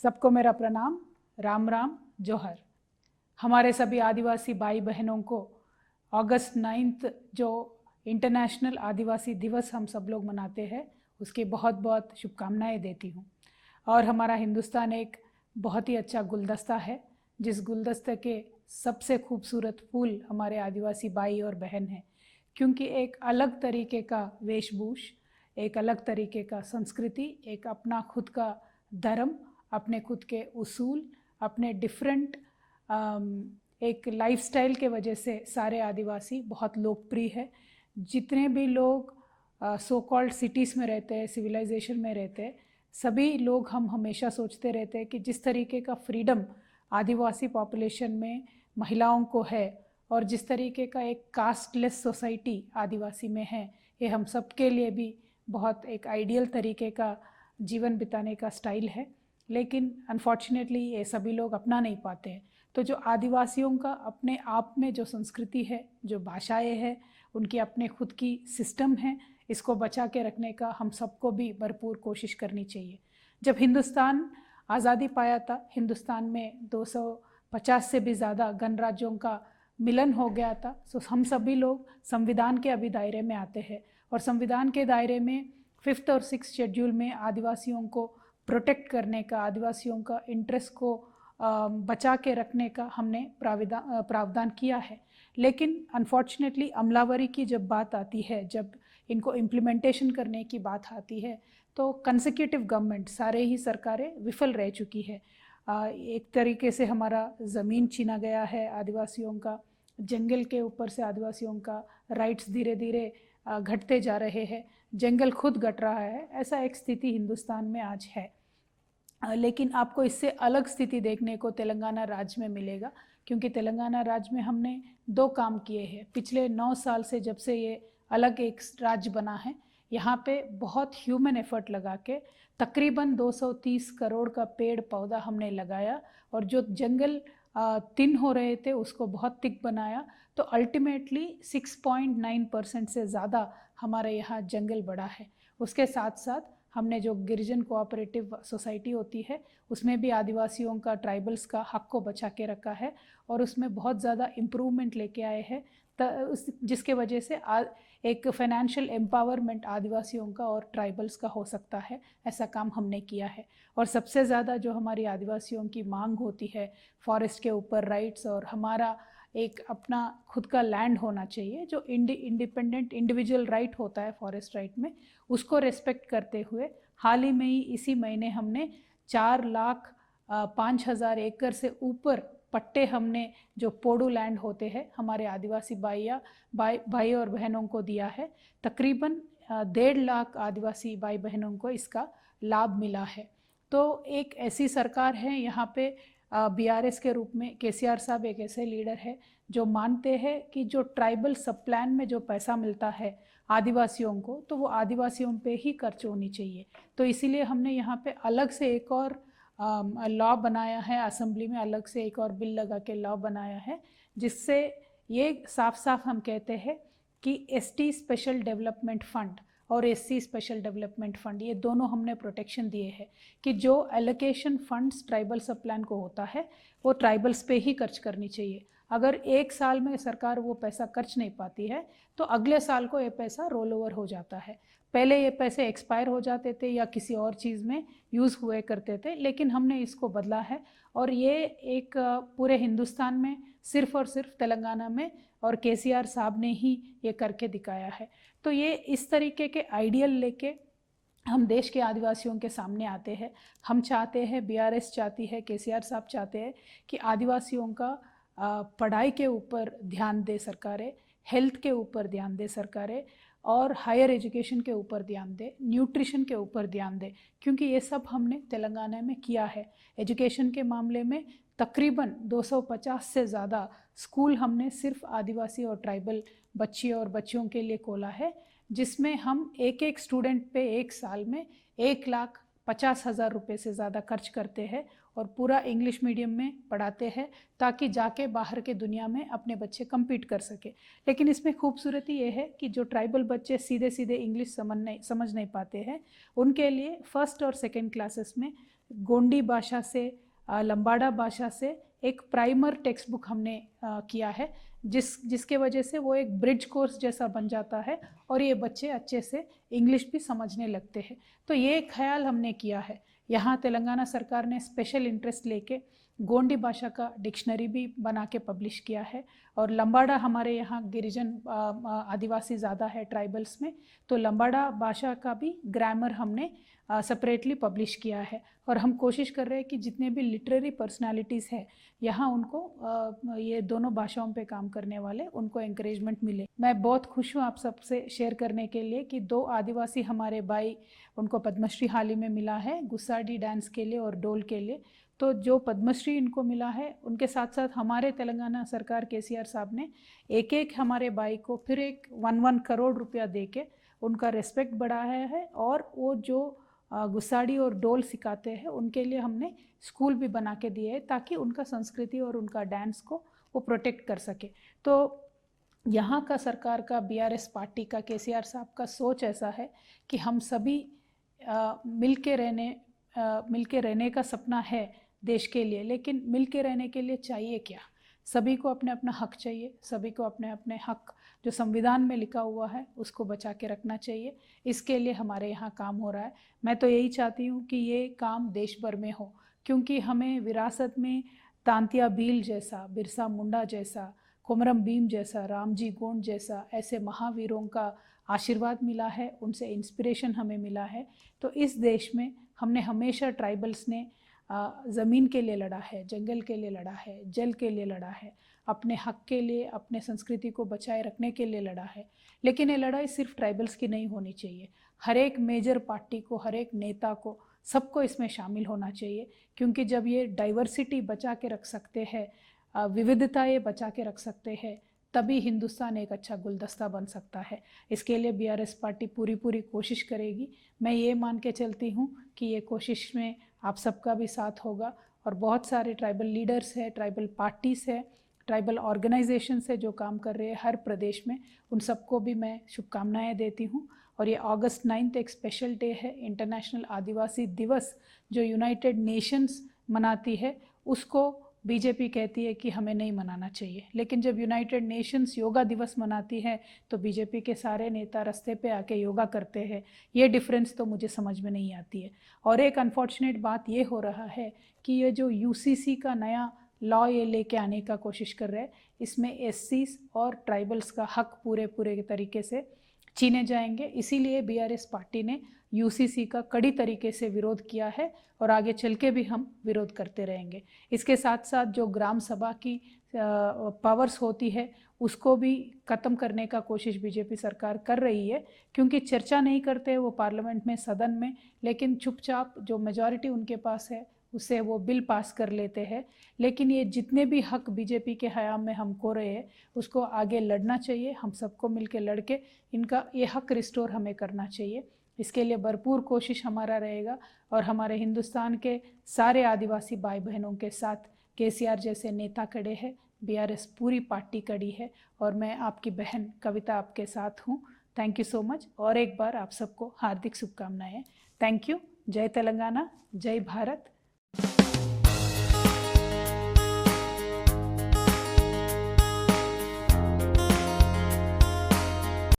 सबको मेरा प्रणाम, राम राम, जोहर। हमारे सभी आदिवासी भाई बहनों को अगस्त 9 जो इंटरनेशनल आदिवासी दिवस हम सब लोग मनाते हैं, उसकी बहुत बहुत शुभकामनाएं देती हूँ। और हमारा हिंदुस्तान एक बहुत ही अच्छा गुलदस्ता है, जिस गुलदस्ते के सबसे खूबसूरत फूल हमारे आदिवासी भाई और बहन हैं, क्योंकि एक अलग तरीके का वेशभूष, एक अलग तरीके का संस्कृति, एक अपना खुद का धर्म, अपने खुद के उसूल, अपने डिफरेंट एक लाइफस्टाइल के वजह से सारे आदिवासी बहुत लोकप्रिय है। जितने भी लोग सो कॉल्ड सिटीज़ में रहते हैं, सिविलाइजेशन में रहते हैं, सभी लोग हम हमेशा सोचते रहते हैं कि जिस तरीके का फ्रीडम आदिवासी पॉपुलेशन में महिलाओं को है और जिस तरीके का एक कास्टलेस सोसाइटी आदिवासी में है, ये हम सब के लिए भी बहुत एक आइडियल तरीके का जीवन बिताने का स्टाइल है। लेकिन अनफॉर्चुनेटली ये सभी लोग अपना नहीं पाते हैं। तो जो आदिवासियों का अपने आप में जो संस्कृति है, जो भाषाएं हैं, उनकी अपने खुद की सिस्टम है, इसको बचा के रखने का हम सबको भी भरपूर कोशिश करनी चाहिए। जब हिंदुस्तान आज़ादी पाया था, हिंदुस्तान में 250 से भी ज़्यादा गणराज्यों का मिलन हो गया था। सो हम सभी लोग संविधान के अभी दायरे में आते हैं, और संविधान के दायरे में 5th और 6th शेड्यूल में आदिवासियों को प्रोटेक्ट करने का, आदिवासियों का इंटरेस्ट को बचा के रखने का हमने प्रावधान किया है। लेकिन अनफॉर्चुनेटली अमलावरी की जब बात आती है, जब इनको इम्प्लीमेंटेशन करने की बात आती है, तो कंसेक्यूटिव गवर्नमेंट, सारे ही सरकारें विफल रह चुकी है। एक तरीके से हमारा ज़मीन छीना गया है आदिवासियों का, जंगल के ऊपर से आदिवासियों का राइट्स धीरे धीरे घटते जा रहे हैं, जंगल खुद घट रहा है। ऐसा एक स्थिति हिंदुस्तान में आज है। लेकिन आपको इससे अलग स्थिति देखने को तेलंगाना राज्य में मिलेगा, क्योंकि तेलंगाना राज्य में हमने 2 काम किए हैं पिछले 9 साल से। जब से ये अलग एक राज्य बना है, यहाँ पे बहुत ह्यूमन एफर्ट लगा के तकरीबन 230 करोड़ का पेड़ पौधा हमने लगाया, और जो जंगल थिन हो रहे थे उसको बहुत थिक बनाया। तो अल्टीमेटली 6.9% से ज़्यादा हमारे यहाँ जंगल बढ़ा है। उसके साथ साथ हमने जो गिरिजन कोऑपरेटिव सोसाइटी होती है, उसमें भी आदिवासियों का, ट्राइबल्स का हक को बचा के रखा है, और उसमें बहुत ज़्यादा इम्प्रूवमेंट लेके आए हैं, जिसके वजह से एक फाइनेंशियल एम्पावरमेंट आदिवासियों का और ट्राइबल्स का हो सकता है। ऐसा काम हमने किया है। और सबसे ज़्यादा जो हमारी आदिवासियों की मांग होती है फॉरेस्ट के ऊपर राइट्स, और हमारा एक अपना खुद का लैंड होना चाहिए, जो इंडिपेंडेंट इंडिविजुअल राइट होता है फॉरेस्ट राइट में, उसको रेस्पेक्ट करते हुए हाल ही में ही इसी महीने हमने 4,05,000 एकड़ से ऊपर पट्टे हमने, जो पोडू लैंड होते हैं, हमारे आदिवासी भाई और बहनों को दिया है। तकरीबन 1.5 लाख आदिवासी भाई बहनों को इसका लाभ मिला है। तो एक ऐसी सरकार है यहाँ पे, BRS के रूप में KCR साहब एक ऐसे लीडर है जो मानते हैं कि जो ट्राइबल सब प्लान में जो पैसा मिलता है आदिवासियों को, तो वो आदिवासियों पे ही खर्च होनी चाहिए। तो इसीलिए हमने यहाँ पे अलग से एक और लॉ बनाया है, असेंबली में अलग से एक और बिल लगा के लॉ बनाया है, जिससे ये साफ साफ हम कहते हैं कि ST स्पेशल डेवलपमेंट फंड और SC स्पेशल डेवलपमेंट फंड, ये दोनों हमने प्रोटेक्शन दिए हैं कि जो एलोकेशन फंड्स ट्राइबल सब प्लान को होता है, वो ट्राइबल्स पे ही खर्च करनी चाहिए। अगर एक साल में सरकार वो पैसा खर्च नहीं पाती है, तो अगले साल को ये पैसा रोल ओवर हो जाता है। पहले ये पैसे एक्सपायर हो जाते थे या किसी और चीज़ में यूज़ हुए करते थे, लेकिन हमने इसको बदला है, और ये एक पूरे हिंदुस्तान में सिर्फ और सिर्फ तेलंगाना में और KCR साहब ने ही ये करके दिखाया है। तो ये इस तरीके के आइडियल लेके हम देश के आदिवासियों के सामने आते हैं। हम चाहते हैं, BRS चाहती है, KCR साहब चाहते हैं कि आदिवासियों का पढ़ाई के ऊपर ध्यान दे सरकारें, हेल्थ के ऊपर ध्यान दे सरकारें, और हायर एजुकेशन के ऊपर ध्यान दे, न्यूट्रिशन के ऊपर ध्यान दे, क्योंकि ये सब हमने तेलंगाना में किया है। एजुकेशन के मामले में तकरीबन 250 से ज़्यादा स्कूल हमने सिर्फ आदिवासी और ट्राइबल बच्ची और बच्चियों के लिए खोला है, जिसमें हम एक एक स्टूडेंट पे एक साल में 1,50,000 रुपये से ज़्यादा खर्च करते हैं, और पूरा इंग्लिश मीडियम में पढ़ाते हैं, ताकि जाके बाहर के दुनिया में अपने बच्चे compete कर सके। लेकिन इसमें खूबसूरती ये है कि जो ट्राइबल बच्चे सीधे सीधे इंग्लिश समझ नहीं पाते हैं, उनके लिए 1st और 2nd क्लासेस में गोंडी भाषा से लंबाड़ा भाषा से एक प्राइमर टेक्स्ट बुक हमने किया है, जिसके वजह से वो एक ब्रिज कोर्स जैसा बन जाता है और ये बच्चे अच्छे से इंग्लिश भी समझने लगते हैं। तो ये ख्याल हमने किया है। यहाँ तेलंगाना सरकार ने स्पेशल इंटरेस्ट लेके गोंडी भाषा का डिक्शनरी भी बना के पब्लिश किया है। और लंबाड़ा हमारे यहाँ गिरिजन आदिवासी ज़्यादा है ट्राइबल्स में, तो लंबाड़ा भाषा का भी ग्रामर हमने सेपरेटली पब्लिश किया है। और हम कोशिश कर रहे हैं कि जितने भी लिटरेरी पर्सनालिटीज़ हैं यहाँ उनको ये दोनों भाषाओं पे काम करने वाले उनको एंकरेजमेंट मिले। मैं बहुत खुश हूँ आप सबसे शेयर करने के लिए कि 2 आदिवासी हमारे भाई उनको पद्मश्री हाल ही में मिला है, गुस्साडी डांस के लिए और डोल के लिए। तो जो पद्मश्री इनको मिला है उनके साथ साथ हमारे तेलंगाना सरकार केसीआर साहब ने एक हमारे भाई को फिर एक 1 करोड़ रुपया दे के उनका रेस्पेक्ट बढ़ाया है। और वो जो गुस्साडी और डोल सिखाते हैं उनके लिए हमने स्कूल भी बना के दिए है ताकि उनका संस्कृति और उनका डांस को वो प्रोटेक्ट कर सके। तो यहाँ का सरकार का बीआरएस पार्टी का केसीआर साहब का सोच ऐसा है कि हम सभी मिल के रहने का सपना है देश के लिए, लेकिन मिल के रहने के लिए चाहिए क्या? सभी को अपने अपना हक चाहिए, सभी को अपने अपने हक जो संविधान में लिखा हुआ है उसको बचा के रखना चाहिए। इसके लिए हमारे यहाँ काम हो रहा है। मैं तो यही चाहती हूँ कि ये काम देश भर में हो, क्योंकि हमें विरासत में तांतिया भील जैसा, बिरसा मुंडा जैसा, कोमरम भीम जैसा, रामजी गोंड जैसा ऐसे महावीरों का आशीर्वाद मिला है, उनसे इंस्पिरेशन हमें मिला है। तो इस देश में हमने हमेशा ट्राइबल्स ने ज़मीन के लिए लड़ा है, जंगल के लिए लड़ा है, जल के लिए लड़ा है, अपने हक के लिए, अपने संस्कृति को बचाए रखने के लिए लड़ा है। लेकिन ये लड़ाई सिर्फ ट्राइबल्स की नहीं होनी चाहिए, हर एक मेजर पार्टी को, हर एक नेता को, सबको इसमें शामिल होना चाहिए। क्योंकि जब ये डाइवर्सिटी बचा के रख सकते हैं, विविधता ये बचा के रख सकते हैं, तभी हिंदुस्तान एक अच्छा गुलदस्ता बन सकता है। इसके लिए बीआरएस पार्टी पूरी कोशिश करेगी। मैं ये मान के चलती हूँ कि ये कोशिश में आप सबका भी साथ होगा। और बहुत सारे ट्राइबल लीडर्स हैं, ट्राइबल पार्टीज़ है, ट्राइबल ऑर्गेनाइजेशंस है जो काम कर रहे हैं हर प्रदेश में, उन सबको भी मैं शुभकामनाएं देती हूँ। और ये अगस्त 9 एक स्पेशल डे है, इंटरनेशनल आदिवासी दिवस जो यूनाइटेड नेशंस मनाती है, उसको बीजेपी कहती है कि हमें नहीं मनाना चाहिए। लेकिन जब यूनाइटेड नेशंस योगा दिवस मनाती है तो बीजेपी के सारे नेता रास्ते पे आके योगा करते हैं। ये डिफरेंस तो मुझे समझ में नहीं आती है। और एक अनफॉर्चुनेट बात ये हो रहा है कि ये जो यूसीसी का नया लॉ ये लेके आने का कोशिश कर रहे हैं, इसमें एससीज और ट्राइबल्स का हक पूरे तरीके से छीने जाएंगे। इसीलिए बीआरएस पार्टी ने यूसीसी का कड़ी तरीके से विरोध किया है और आगे चल के भी हम विरोध करते रहेंगे। इसके साथ साथ जो ग्राम सभा की पावर्स होती है उसको भी ख़त्म करने का कोशिश बीजेपी सरकार कर रही है, क्योंकि चर्चा नहीं करते वो पार्लियामेंट में, सदन में, लेकिन चुपचाप जो मेजॉरिटी उनके पास है उससे वो बिल पास कर लेते हैं। लेकिन ये जितने भी हक बीजेपी के हयाम में हम खो रहे हैं उसको आगे लड़ना चाहिए, हम सबको मिलकर लड़ के इनका ये हक रिस्टोर हमें करना चाहिए। इसके लिए भरपूर कोशिश हमारा रहेगा और हमारे हिंदुस्तान के सारे आदिवासी भाई बहनों के साथ केसीआर जैसे नेता खड़े हैं, बीआरएस पूरी पार्टी खड़ी है और मैं आपकी बहन कविता आपके साथ हूँ। Thank you so much. और एक बार आप सबको हार्दिक शुभकामनाएं। Thank you. जय तेलंगाना, जय भारत।